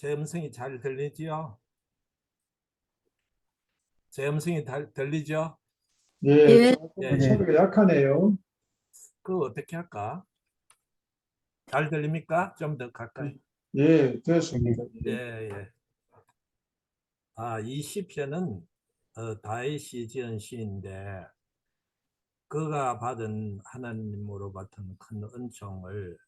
제 음성이 잘 들리지요? 제 음성이 들리죠? 예, 예, 조금 예, 예. 소리가 약하네요. 그거 어떻게 할까? 잘 들립니까? 좀 더 가까이. 예, 됐습니다. 예, 예. 예. 이 시편은 다윗이 지은 시인데 그가 받은 하나님으로 받은 큰 은총을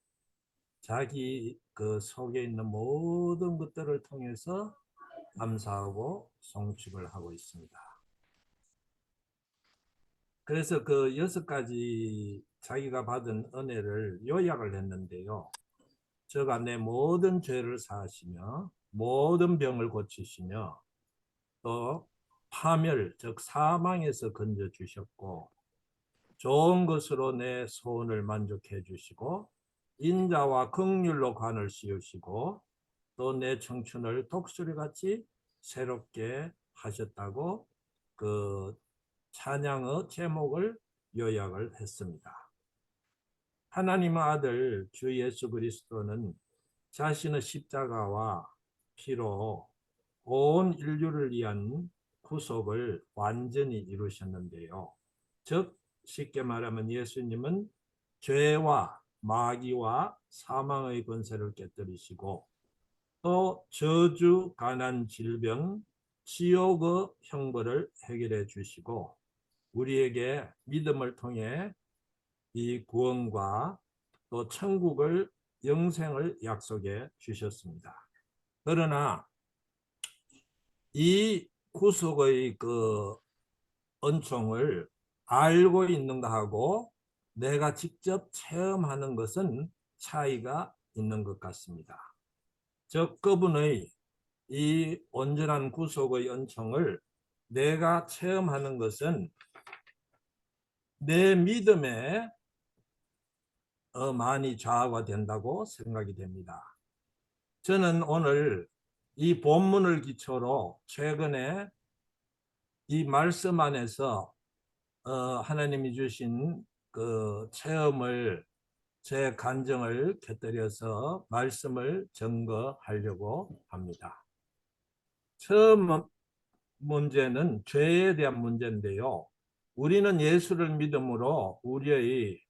자기 그 속에 있는 모든 것들을 통해서 감사하고 송축을 하고 있습니다. 그래서 그 6가지 자기가 받은 은혜를 요약을 했는데요. 저가 내 모든 죄를 사하시며 모든 병을 고치시며 또 파멸 즉 사망에서 건져 주셨고 좋은 것으로 내 소원을 만족해 주시고 인자와 긍휼로 관을 씌우시고 또 내 청춘을 독수리같이 새롭게 하셨다고 그 찬양의 제목을 요약을 했습니다. 하나님의 아들 주 예수 그리스도는 자신의 십자가와 피로 온 인류를 위한 구속을 완전히 이루셨는데요. 즉 쉽게 말하면 예수님은 죄와 마귀와 사망의 권세를 깨뜨리시고 또 저주, 가난, 질병, 지옥의 형벌을 해결해 주시고 우리에게 믿음을 통해 이 구원과 또 천국을 영생을 약속해 주셨습니다. 그러나 이 구속의 그 은총을 알고 있는가 하고 내가 직접 체험하는 것은 차이가 있는 것 같습니다. 즉 그분의 이 온전한 구속의 은총을 내가 체험하는 것은 내 믿음에 많이 좌우가 된다고 생각이 됩니다. 저는 오늘 이 본문을 기초로 최근에 이 말씀 안에서 하나님이 주신 그 체험을 제 간증을 곁들여서 말씀을 증거하려고 합니다. 처음 문제는 죄에 대한 문제인데요. 우리는 예수를 믿음으로 우리의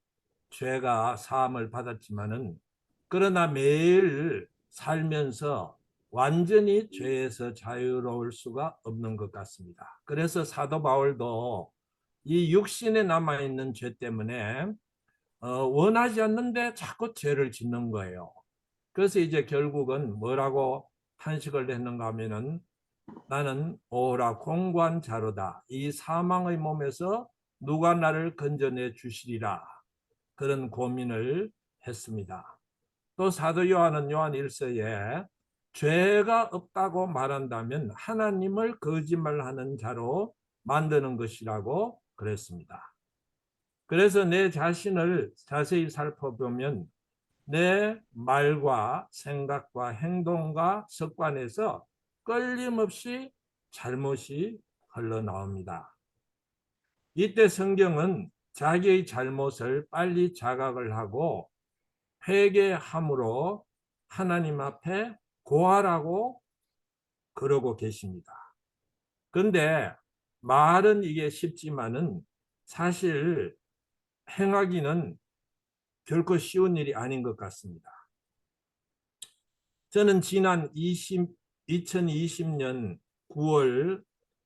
죄가 사함을 받았지만은 그러나 매일 살면서 완전히 죄에서 자유로울 수가 없는 것 같습니다. 그래서 사도 바울도 이 육신에 남아있는 죄 때문에 원하지 않는데 자꾸 죄를 짓는 거예요. 그래서 이제 결국은 뭐라고 탄식을 했는가 하면은 나는 오라 공고한 자로다. 이 사망의 몸에서 누가 나를 건져내 주시리라. 그런 고민을 했습니다. 또 사도 요한은 요한 1서에 죄가 없다고 말한다면 하나님을 거짓말하는 자로 만드는 것이라고 그랬습니다. 그래서 내 자신을 자세히 살펴보면 내 말과 생각과 행동과 습관에서 끊임없이 잘못이 흘러나옵니다. 이때 성경은 자기의 잘못을 빨리 자각을 하고 회개함으로 하나님 앞에 고하라고 그러고 계십니다. 그런데 말은 이게 쉽지만은 사실 행하기는 결코 쉬운 일이 아닌 것 같습니다. 저는 지난 2020년 9월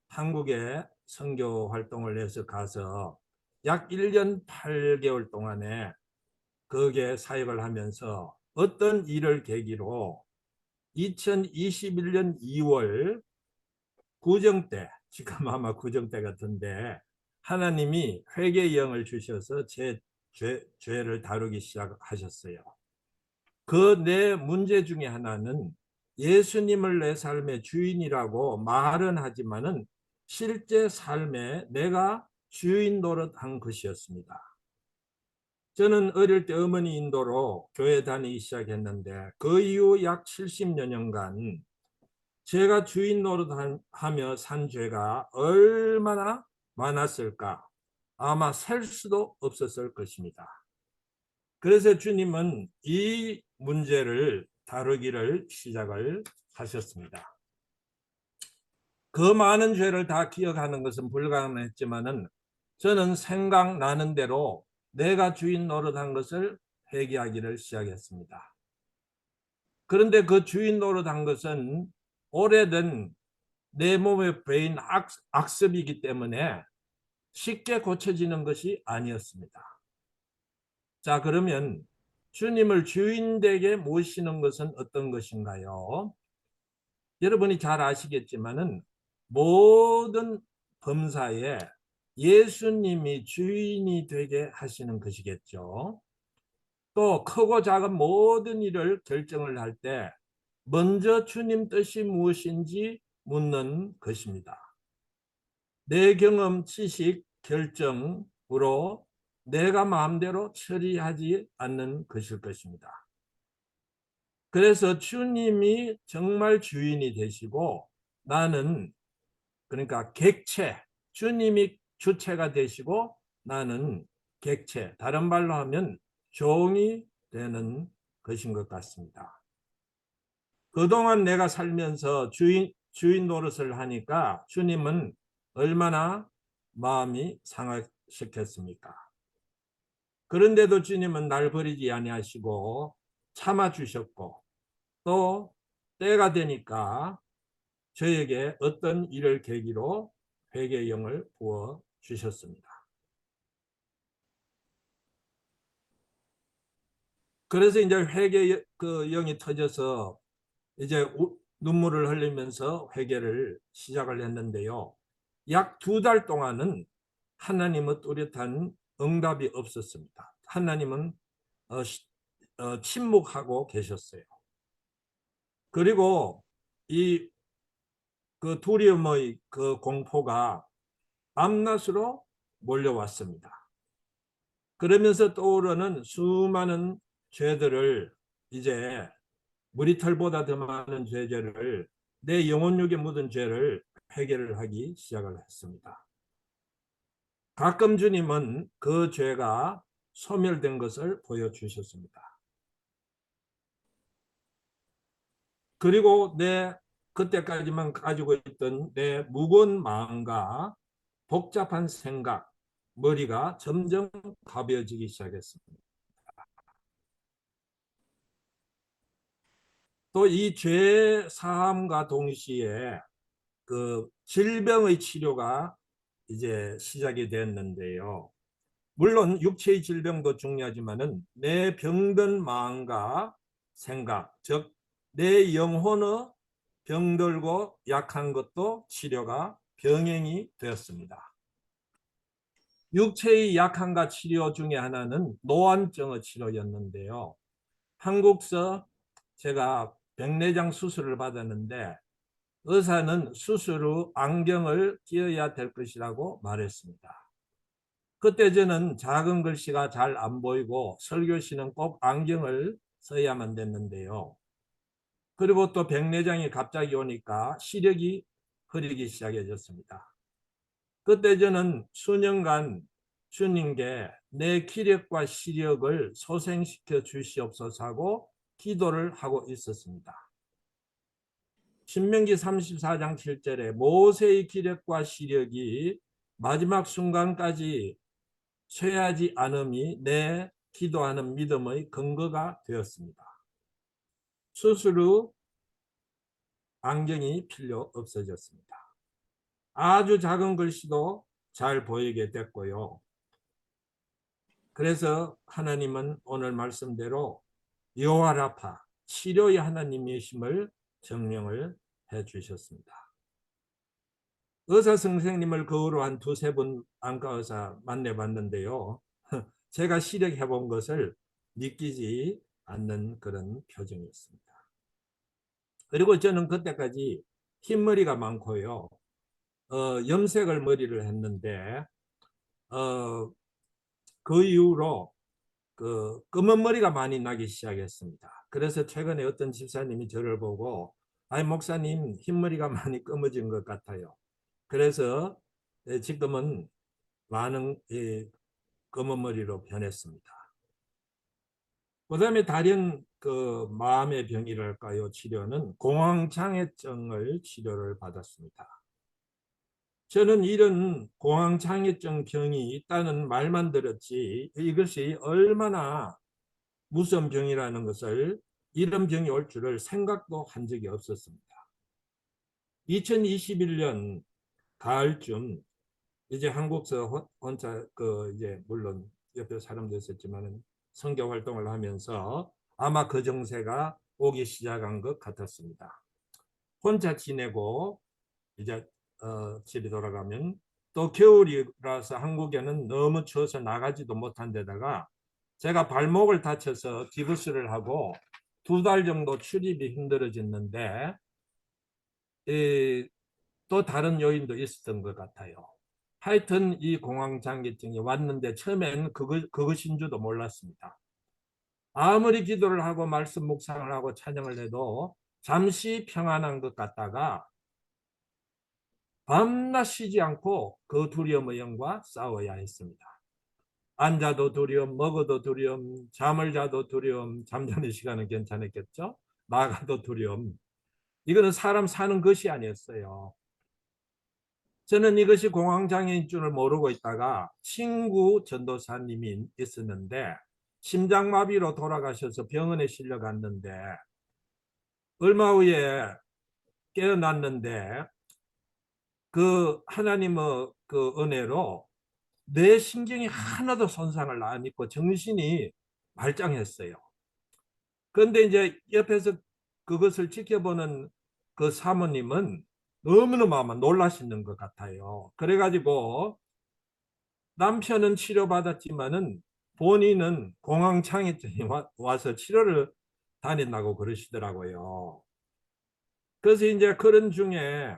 한국에 선교 활동을 해서 가서 약 1년 8개월 동안에 거기에 사역을 하면서 어떤 일을 계기로 2021년 2월 구정 때, 지금 아마 구정 때 같은데 하나님이 회개의 영을 주셔서 제 죄를 다루기 시작하셨어요. 그 내 문제 중에 하나는 예수님을 내 삶의 주인이라고 말은 하지만은 실제 삶에 내가 주인 노릇한 것이었습니다. 저는 어릴 때 어머니 인도로 교회 다니기 시작했는데 그 이후 약 70여 년간 제가 주인 노릇하며 산 죄가 얼마나 많았을까? 아마 셀 수도 없었을 것입니다. 그래서 주님은 이 문제를 다루기를 시작을 하셨습니다. 그 많은 죄를 다 기억하는 것은 불가능했지만은 저는 생각나는 대로 내가 주인 노릇한 것을 회개하기를 시작했습니다. 그런데 그 주인 노릇한 것은 오래된 내 몸에 배인 악습이기 때문에 쉽게 고쳐지는 것이 아니었습니다. 자, 그러면 주님을 주인되게 모시는 것은 어떤 것인가요? 여러분이 잘 아시겠지만은 모든 범사에 예수님이 주인이 되게 하시는 것이겠죠. 또 크고 작은 모든 일을 결정을 할 때 먼저 주님 뜻이 무엇인지 묻는 것입니다. 내 경험, 지식, 결정으로 내가 마음대로 처리하지 않는 것일 것입니다. 그래서 주님이 정말 주인이 되시고 나는 그러니까 객체, 주님이 주체가 되시고 나는 객체, 다른 말로 하면 종이 되는 것인 것 같습니다. 그동안 내가 살면서 주인 노릇을 하니까 주님은 얼마나 마음이 상하셨겠습니까? 그런데도 주님은 날 버리지 아니하시고 참아주셨고 또 때가 되니까 저에게 어떤 일을 계기로 회개의 영을 부어 주셨습니다. 그래서 이제 회개의 그 영이 터져서 이제 눈물을 흘리면서 회개를 시작을 했는데요. 약 2달 동안은 하나님의 뚜렷한 응답이 없었습니다. 하나님은 침묵하고 계셨어요. 그리고 이 그 두려움의 그 공포가 밤낮으로 몰려왔습니다. 그러면서 떠오르는 수많은 죄들을 이제 머리털보다 더 많은 죄를 내 영혼육에 묻은 죄를 회개를 하기 시작을 했습니다. 가끔 주님은 그 죄가 소멸된 것을 보여주셨습니다. 그리고 내 그때까지만 가지고 있던 내 무거운 마음과 복잡한 생각, 머리가 점점 가벼워지기 시작했습니다. 또 이 죄 사함과 동시에 그 질병의 치료가 이제 시작이 됐는데요. 물론 육체의 질병도 중요하지만은 내 병든 마음과 생각, 즉 내 영혼의 병들고 약한 것도 치료가 병행이 되었습니다. 육체의 약함과 치료 중에 하나는 노안증의 치료였는데요. 한국서 제가 백내장 수술을 받았는데 의사는 수술 후 안경을 끼어야 될 것이라고 말했습니다. 그때 저는 작은 글씨가 잘 안 보이고 설교 시는 꼭 안경을 써야만 됐는데요. 그리고 또 백내장이 갑자기 오니까 시력이 흐리기 시작해졌습니다. 그때 저는 수년간 주님께 내 기력과 시력을 소생시켜 주시옵소서 하고 기도를 하고 있었습니다. 신명기 34장 7절에 모세의 기력과 시력이 마지막 순간까지 쇠하지 않음이 내 기도하는 믿음의 근거가 되었습니다. 수술 후 안경이 필요 없어졌습니다. 아주 작은 글씨도 잘 보이게 됐고요. 그래서 하나님은 오늘 말씀대로 여호와라파 치료의 하나님이심을 증명을 해 주셨습니다. 의사 선생님을 그 후로 한 2-3번 안과 의사 만나봤는데요. 제가 시력해 본 것을 믿기지 않는 그런 표정이었습니다. 그리고 저는 그때까지 흰머리가 많고요. 염색을 머리를 했는데 그 이후로 그 검은 머리가 많이 나기 시작했습니다. 그래서 최근에 어떤 집사님이 저를 보고 아이 목사님 흰머리가 많이 검어진 것 같아요. 그래서 지금은 많은 검은 머리로 변했습니다. 그다음에 다른 그 마음의 병이랄까요, 치료는 공황장애증을 치료를 받았습니다. 저는 이런 공황장애증 병이 있다는 말만 들었지 이것이 얼마나 무서운 병이라는 것을, 이런 병이 올 줄을 생각도 한 적이 없었습니다. 2021년 가을쯤 이제 한국서 혼자 그 이제 물론 옆에 사람도 있었지만은 선교 활동을 하면서 아마 그 정세가 오기 시작한 것 같았습니다. 혼자 지내고 이제 집에 돌아가면 또 겨울이라서 한국에는 너무 추워서 나가지도 못한 데다가 제가 발목을 다쳐서 기부스를 하고 2달 정도 출입이 힘들어졌는데 또 다른 요인도 있었던 것 같아요. 하여튼 이 공황장애증이 왔는데 처음엔 그것인 줄도 몰랐습니다. 아무리 기도를 하고 말씀 묵상을 하고 찬양을 해도 잠시 평안한 것 같다가 밤낮 쉬지 않고 그 두려움의 영과 싸워야 했습니다. 앉아도 두려움, 먹어도 두려움, 잠을 자도 두려움, 잠자는 시간은 괜찮았겠죠? 나가도 두려움. 이거는 사람 사는 것이 아니었어요. 저는 이것이 공황장애인 줄을 모르고 있다가 친구 전도사님이 있었는데 심장마비로 돌아가셔서 병원에 실려갔는데 얼마 후에 깨어났는데 그 하나님의 그 은혜로 내 신경이 하나도 손상을 안 입고 정신이 말짱했어요. 그런데 이제 옆에서 그것을 지켜보는 그 사모님은 너무너무 아마 놀라시는 것 같아요. 그래가지고 남편은 치료받았지만은 본인은 공황장애증이 와서 치료를 다닌다고 그러시더라고요. 그래서 이제 그런 중에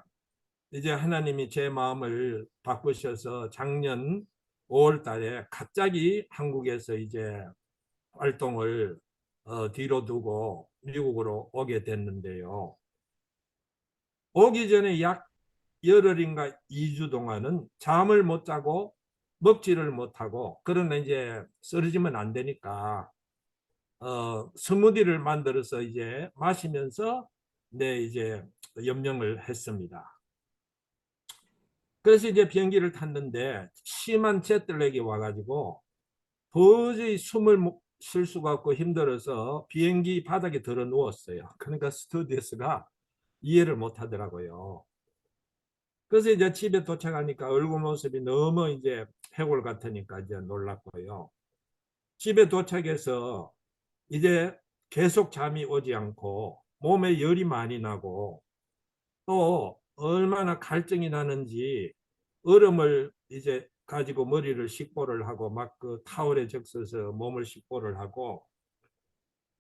이제 하나님이 제 마음을 바꾸셔서 작년 5월 달에 갑자기 한국에서 이제 활동을 뒤로 두고 미국으로 오게 됐는데요. 오기 전에 약 열흘인가 2주 동안은 잠을 못 자고 먹지를 못하고, 그러나 이제 쓰러지면 안 되니까 스무디를 만들어서 이제 마시면서 이제 염령을 했습니다. 그래서 이제 비행기를 탔는데 심한 제트랙이 와가지고 도저히 숨을 쉴 수가 없고 힘들어서 비행기 바닥에 들어 누웠어요. 그러니까 스튜어디스가 이해를 못 하더라고요. 그래서 이제 집에 도착하니까 얼굴 모습이 너무 이제 해골 같으니까 이제 놀랐고요. 집에 도착해서 이제 계속 잠이 오지 않고 몸에 열이 많이 나고 또 얼마나 갈증이 나는지 얼음을 이제 가지고 머리를 식보를 하고 막 그 타월에 적셔서 몸을 식보를 하고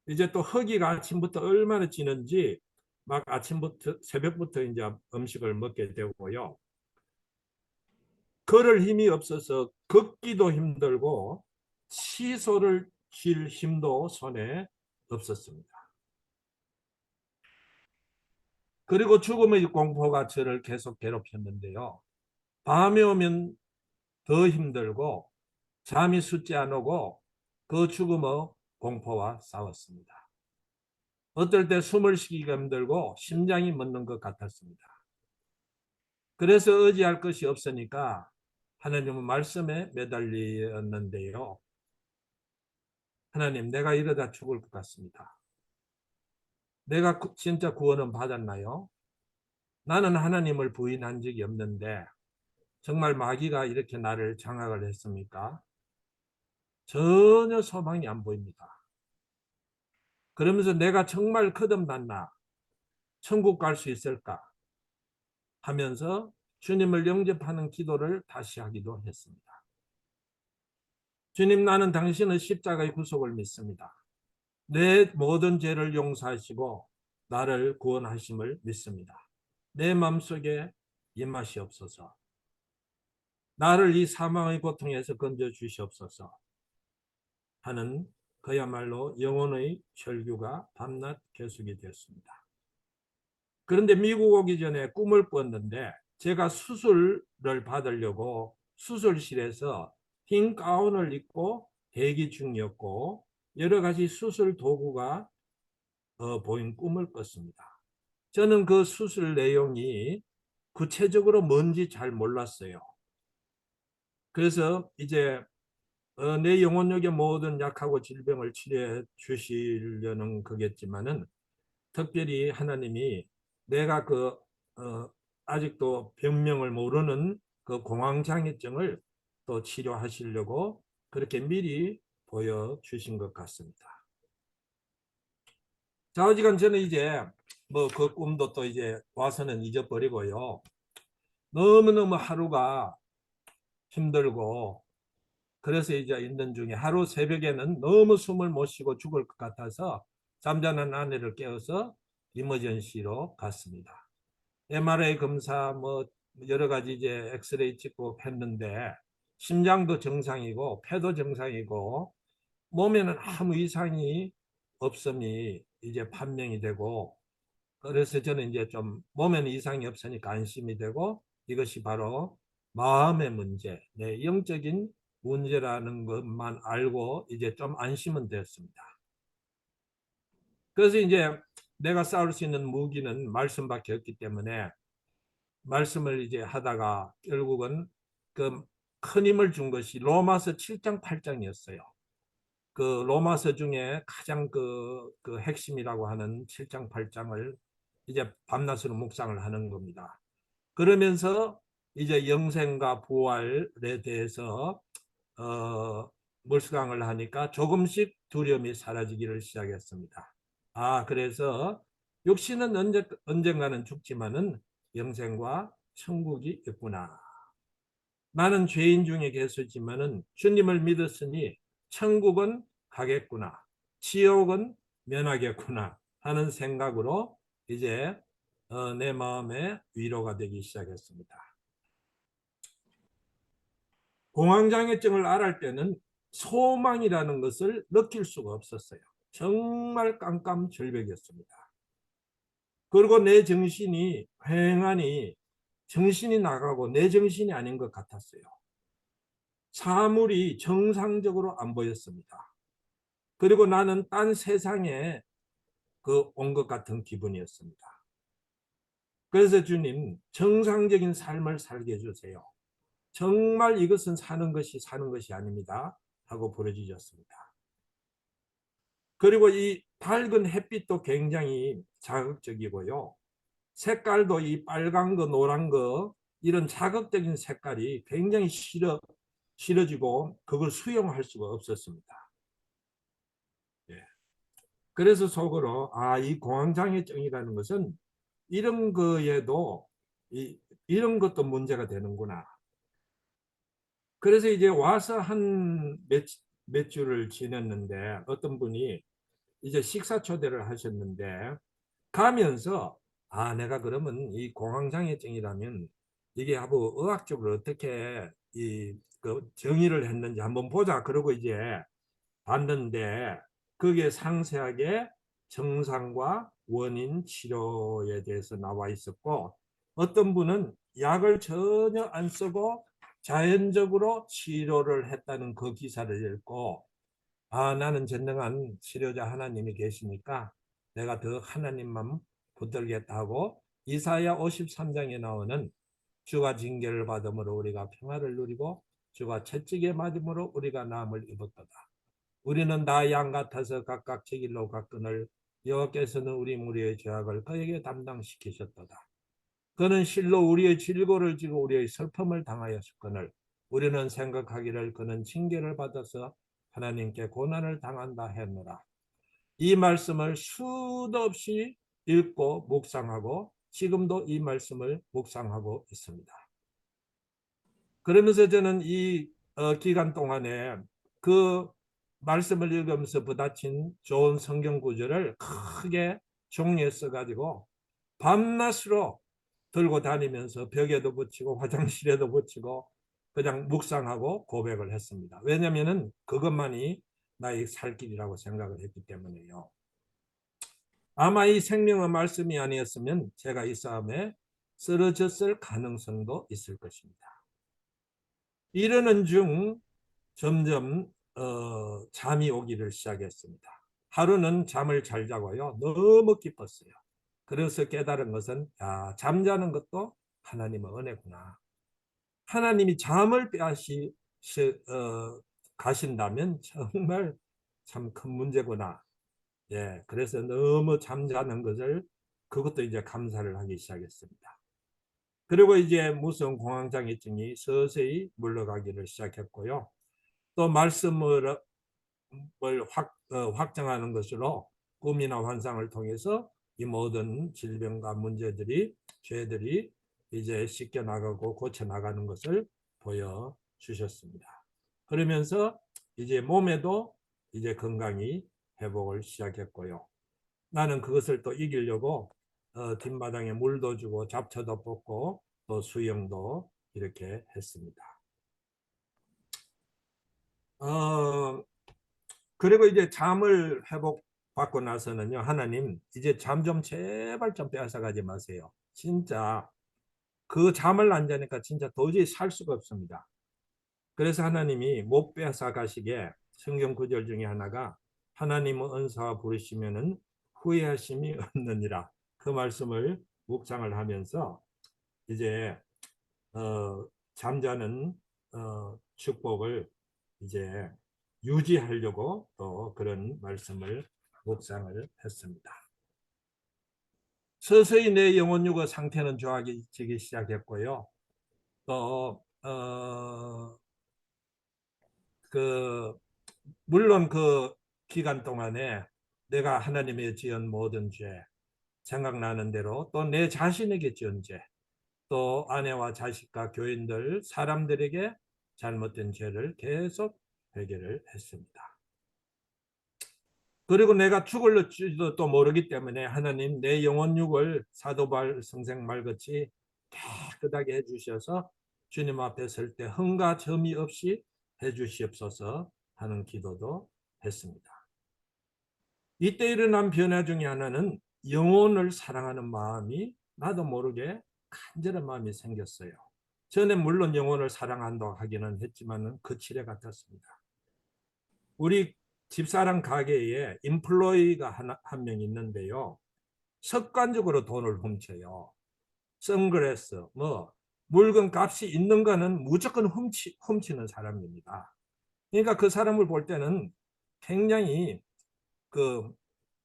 이제 또 허기가 아침부터 얼마나 지는지 막 아침부터 새벽부터 이제 음식을 먹게 되고요. 걸을 힘이 없어서 걷기도 힘들고 시소를 칠 힘도 손에 없었습니다. 그리고 죽음의 공포가 저를 계속 괴롭혔는데요. 밤에 오면 더 힘들고 잠이 숫지 안 오고 그 죽음의 공포와 싸웠습니다. 어떨 때 숨을 쉬기가 힘들고 심장이 멎는 것 같았습니다. 그래서 의지할 것이 없으니까 하나님은 말씀에 매달렸는데요. 하나님, 내가 이러다 죽을 것 같습니다. 내가 진짜 구원은 받았나요? 나는 하나님을 부인한 적이 없는데 정말 마귀가 이렇게 나를 장악을 했습니까? 전혀 소망이 안 보입니다. 그러면서 내가 정말 거듭났나? 천국 갈 수 있을까? 하면서 주님을 영접하는 기도를 다시 하기도 했습니다. 주님, 나는 당신의 십자가의 구속을 믿습니다. 내 모든 죄를 용서하시고 나를 구원하심을 믿습니다. 내 마음속에 임하시옵소서. 나를 이 사망의 고통에서 건져 주시옵소서 하는 그야말로 영혼의 절규가 밤낮 계속이 되었습니다. 그런데 미국 오기 전에 꿈을 꿨는데 제가 수술을 받으려고 수술실에서 흰 가운을 입고 대기 중이었고 여러 가지 수술 도구가 보인 꿈을 꿨습니다. 저는 그 수술 내용이 구체적으로 뭔지 잘 몰랐어요. 그래서 이제 내 영혼력의 모든 약하고 질병을 치료해 주시려는 거겠지만은 특별히 하나님이 내가 아직도 병명을 모르는 그 공황장애증을 또 치료하시려고 그렇게 미리 보여주신 것 같습니다. 좌우지간 저는 이제 뭐 그 꿈도 또 이제 와서는 잊어버리고요. 너무너무 하루가 힘들고 그래서 이제 있는 중에 하루 새벽에는 너무 숨을 못 쉬고 죽을 것 같아서 잠자는 아내를 깨워서 이머전시로 갔습니다. MRI 검사 뭐 여러 가지 이제 엑스레이 찍고 했는데 심장도 정상이고 폐도 정상이고 몸에는 아무 이상이 없음이 이제 판명이 되고 그래서 저는 이제 좀 몸에는 이상이 없으니까 안심이 되고 이것이 바로 마음의 문제, 내 영적인 문제라는 것만 알고 이제 좀 안심은 되었습니다. 그래서 이제 내가 싸울 수 있는 무기는 말씀밖에 없기 때문에 말씀을 이제 하다가 결국은 그 큰 힘을 준 것이 로마서 7장 8장이었어요. 그 로마서 중에 가장 그 핵심이라고 하는 7장 8장을 이제 밤낮으로 묵상을 하는 겁니다. 그러면서 이제 영생과 부활에 대해서 묵상을 하니까 조금씩 두려움이 사라지기를 시작했습니다. 그래서 육신은 언젠가는 죽지만은 영생과 천국이 있구나. 나는 죄인 중에 계시지만은 주님을 믿었으니 천국은 가겠구나. 지옥은 면하겠구나 하는 생각으로 이제 내 마음에 위로가 되기 시작했습니다. 공황장애증을 앓을 때는 소망이라는 것을 느낄 수가 없었어요. 정말 깜깜절벽이었습니다. 그리고 내 정신이 휑하니 정신이 나가고 내 정신이 아닌 것 같았어요. 사물이 정상적으로 안 보였습니다. 그리고 나는 딴 세상에 온 것 같은 기분이었습니다. 그래서 주님, 정상적인 삶을 살게 해주세요. 정말 이것은 사는 것이 아닙니다. 하고 부르짖었습니다. 그리고 이 밝은 햇빛도 굉장히 자극적이고요. 색깔도 이 빨간 거, 노란 거, 이런 자극적인 색깔이 굉장히 싫어지고 그걸 수용할 수가 없었습니다. 예. 그래서 속으로 이 공황장애증이라는 것은 이런 거에도 이런 것도 문제가 되는구나. 그래서 이제 와서 한 몇 주를 지냈는데 어떤 분이 이제 식사 초대를 하셨는데 가면서 내가 그러면 이 공황장애증이라면 이게 하고 의학적으로 어떻게 그 정의를 했는지 한번 보자. 그러고 이제 봤는데 그게 상세하게 증상과 원인 치료에 대해서 나와 있었고 어떤 분은 약을 전혀 안 쓰고 자연적으로 치료를 했다는 그 기사를 읽고 나는 전능한 치료자 하나님이 계시니까 내가 더 하나님만 붙들겠다 하고 이사야 53장에 나오는 주가 징계를 받음으로 우리가 평화를 누리고 주가 채찍에 맞음으로 우리가 나음을 입었도다. 우리는 다 양 같아서 각각 제 길로 갔거늘 여호와께서는 우리 무리의 죄악을 그에게 담당시키셨도다. 그는 실로 우리의 질고를 지고 우리의 슬픔을 당하였거늘 우리는 생각하기를 그는 징계를 받아서 하나님께 고난을 당한다 했노라. 이 말씀을 수도 없이 읽고 묵상하고 지금도 이 말씀을 묵상하고 있습니다. 그러면서 저는 이 기간 동안에 그 말씀을 읽으면서 부딪힌 좋은 성경 구절을 크게 종이에 써가지고 밤낮으로 들고 다니면서 벽에도 붙이고 화장실에도 붙이고 그냥 묵상하고 고백을 했습니다. 왜냐하면 그것만이 나의 살 길이라고 생각을 했기 때문에요. 아마 이 생명의 말씀이 아니었으면 제가 이 싸움에 쓰러졌을 가능성도 있을 것입니다. 이러는 중 점점 잠이 오기를 시작했습니다. 하루는 잠을 잘 자고요. 너무 기뻤어요. 그래서 깨달은 것은 야, 잠자는 것도 하나님의 은혜구나. 하나님이 잠을 가신다면 정말 참 큰 문제구나. 예, 그래서 너무 잠자는 것을 그것도 이제 감사를 하기 시작했습니다. 그리고 이제 무슨 공황장애증이 서서히 물러가기를 시작했고요. 또 말씀을 확정하는 것으로 꿈이나 환상을 통해서 이 모든 질병과 문제들이 죄들이 이제 씻겨 나가고 고쳐 나가는 것을 보여주셨습니다. 그러면서 이제 몸에도 이제 건강이 회복을 시작했고요. 나는 그것을 또 이기려고 뒷마당에 물도 주고 잡초도 뽑고 또 수영도 이렇게 했습니다. 어, 그리고 이제 잠을 회복받고 나서는요, 하나님, 이제 잠 좀 제발 좀 빼앗아가지 마세요. 진짜 그 잠을 안 자니까 진짜 도저히 살 수가 없습니다. 그래서 하나님이 못 빼앗아 가시게 성경 구절 중에 하나가 하나님의 은사와 부르시면은 후회하심이 없느니라. 그 말씀을 묵상을 하면서 이제 잠자는 축복을 이제 유지하려고 또 그런 말씀을 묵상을 했습니다. 서서히 내 영혼 육의 상태는 좋아지기 시작했고요. 또 그 물론 그 기간 동안에 내가 하나님의 지은 모든 죄 생각나는 대로 또 내 자신에게 지은 죄, 또 아내와 자식과 교인들 사람들에게 잘못된 죄를 계속 회개를 했습니다. 그리고 내가 죽을지도 또 모르기 때문에 하나님 내 영혼 육을 사도발 성생 말같이 깨끗하게 해주셔서 주님 앞에 설 때 흠과 점이 없이 해주시옵소서 하는 기도도 했습니다. 이때 일어난 변화 중에 하나는 영혼을 사랑하는 마음이 나도 모르게 간절한 마음이 생겼어요. 전에 물론 영혼을 사랑한다고 하기는 했지만 거칠애 같았습니다. 우리 집사람 가게에 인플로이가 한 명 있는데요. 습관적으로 돈을 훔쳐요. 선글라스, 뭐 물건 값이 있는 거는 무조건 훔치는 사람입니다. 그러니까 그 사람을 볼 때는 굉장히 그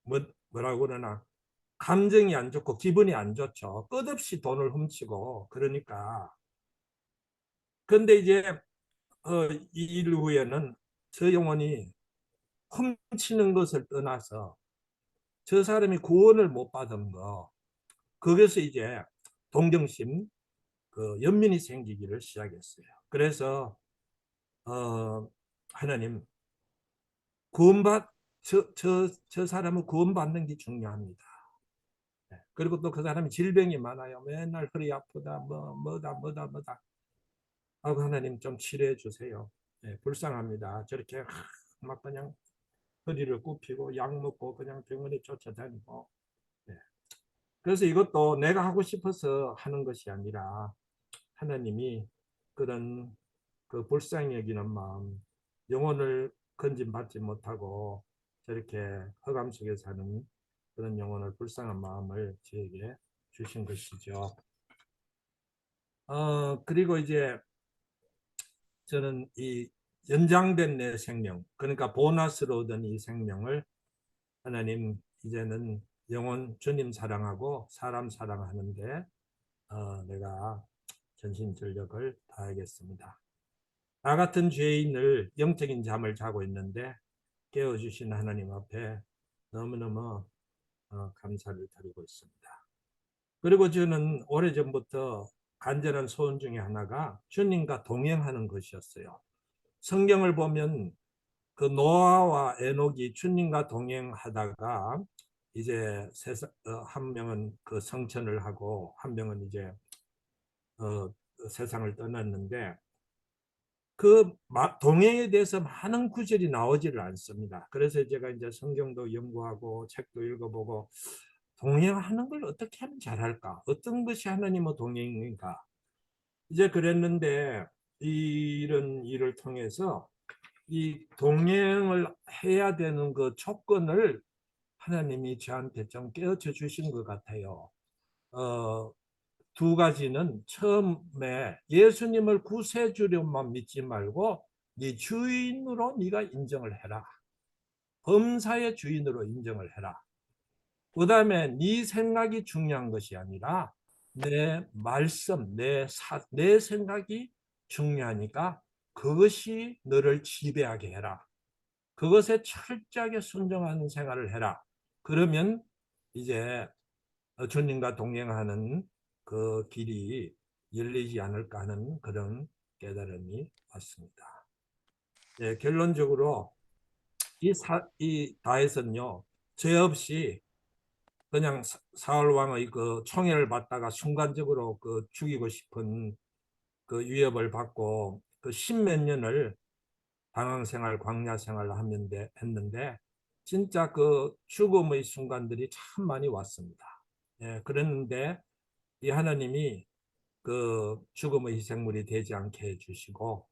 뭐라고 그러나 감정이 안 좋고 기분이 안 좋죠. 끝없이 돈을 훔치고 그러니까. 근데 이제 이일 후에는 저 영혼이 훔치는 것을 떠나서 저 사람이 구원을 못 받은 거, 거기서 이제 동정심, 그 연민이 생기기를 시작했어요. 그래서 하나님 구원받 저 사람은 구원받는 게 중요합니다. 그리고 또 그 사람이 질병이 많아요. 맨날 허리 아프다, 뭐다. 하고 하나님 좀 치료해 주세요. 네, 불쌍합니다. 저렇게 막 그냥 허리를 굽히고 약 먹고 그냥 병원에 쫓아다니고. 네. 그래서 이것도 내가 하고 싶어서 하는 것이 아니라 하나님이 그런 그 불쌍히 여기는 마음, 영혼을 건진받지 못하고 저렇게 허감 속에 사는 그런 영혼을 불쌍한 마음을 저에게 주신 것이죠. 그리고 이제 저는 이 연장된 내 생명, 그러니까 보너스로 얻은 이 생명을 하나님 이제는 영혼 주님 사랑하고 사람 사랑하는데 내가 전심전력을 다하겠습니다. 나 같은 죄인을 영적인 잠을 자고 있는데 깨워주신 하나님 앞에 너무너무 감사를 드리고 있습니다. 그리고 저는 오래전부터 간절한 소원 중에 하나가 주님과 동행하는 것이었어요. 성경을 보면 그 노아와 에녹이 주님과 동행하다가 이제 한 명은 그 성천을 하고 한 명은 이제 세상을 떠났는데 그 동행에 대해서 많은 구절이 나오지를 않습니다. 그래서 제가 이제 성경도 연구하고 책도 읽어보고 동행하는 걸 어떻게 하면 잘할까? 어떤 것이 하나님의 동행인가? 이제 그랬는데 이런 일을 통해서 이 동행을 해야 되는 그 조건을 하나님이 저한테 좀 깨우쳐 주신 것 같아요. 두 가지는 처음에 예수님을 구세주로만 믿지 말고 네 주인으로 네가 인정을 해라. 범사의 주인으로 인정을 해라. 그 다음에 네 생각이 중요한 것이 아니라 내 말씀, 내 생각이 중요하니까 그것이 너를 지배하게 해라. 그것에 철저하게 순종하는 생활을 해라. 그러면 이제 주님과 동행하는 그 길이 열리지 않을까 하는 그런 깨달음이 왔습니다. 예, 결론적으로 이 다윗은요, 죄 없이 그냥 사울 왕의 그 총애를 받다가 순간적으로 그 죽이고 싶은 그 위협을 받고 그 십몇 년을 방황생활, 광야생활을 했는데 진짜 그 죽음의 순간들이 참 많이 왔습니다. 예, 그랬는데 이 하나님이 그 죽음의 희생물이 되지 않게 해주시고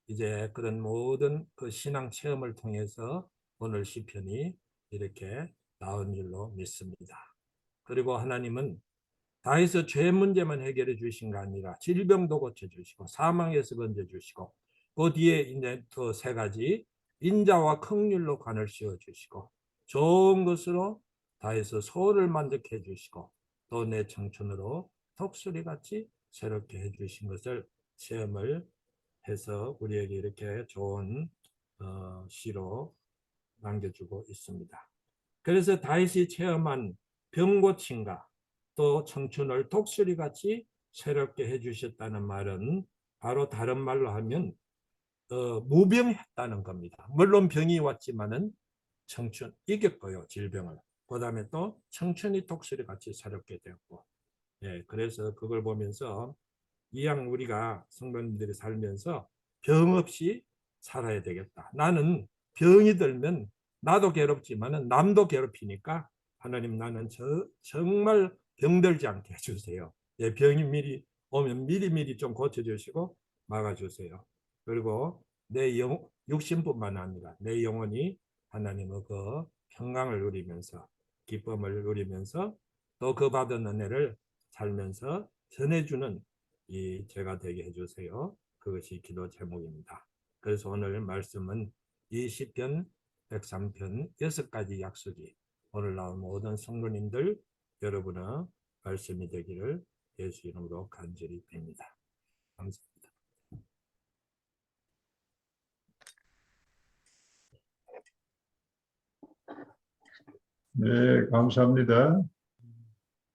이제 그런 모든 그 신앙 체험을 통해서 오늘 시편이 이렇게 나온 줄로 믿습니다. 그리고 하나님은 다해서 죄 문제만 해결해 주신 거 아니라 질병도 고쳐 주시고 사망에서 건져 주시고 그 뒤에 이제 또 세 가지 인자와 긍휼로 관을 씌워 주시고 좋은 것으로 다해서 소를 만족해 주시고 또 내 청춘으로 독수리 같이 새롭게 해 주신 것을 체험을 해서 우리에게 이렇게 좋은 시로 남겨주고 있습니다. 그래서 다윗이 체험한 병고침과 또 청춘을 독수리같이 새롭게 해주셨다는 말은 바로 다른 말로 하면 무병했다는 겁니다. 물론 병이 왔지만은 청춘 이겼고요, 질병을. 그 다음에 또 청춘이 독수리같이 새롭게 되었고, 예, 그래서 그걸 보면서 이왕 우리가 성도님들이 살면서 병 없이 살아야 되겠다. 나는 병이 들면 나도 괴롭지만 남도 괴롭히니까 하나님 나는 정말 병들지 않게 해주세요. 예, 병이 미리 오면 미리미리 좀 고쳐주시고 막아주세요. 그리고 내 육신뿐만 아니라 내 영혼이 하나님의 그 평강을 누리면서 기쁨을 누리면서 또 그 받은 은혜를 살면서 전해주는 이 제가 되게 해주세요. 그것이 기도 제목입니다. 그래서 오늘 말씀은 이 시편 103편 6가지 약속이 오늘 나온 모든 성도님들 여러분의 말씀이 되기를 예수 이름으로 간절히 빕니다. 감사합니다. 네, 감사합니다.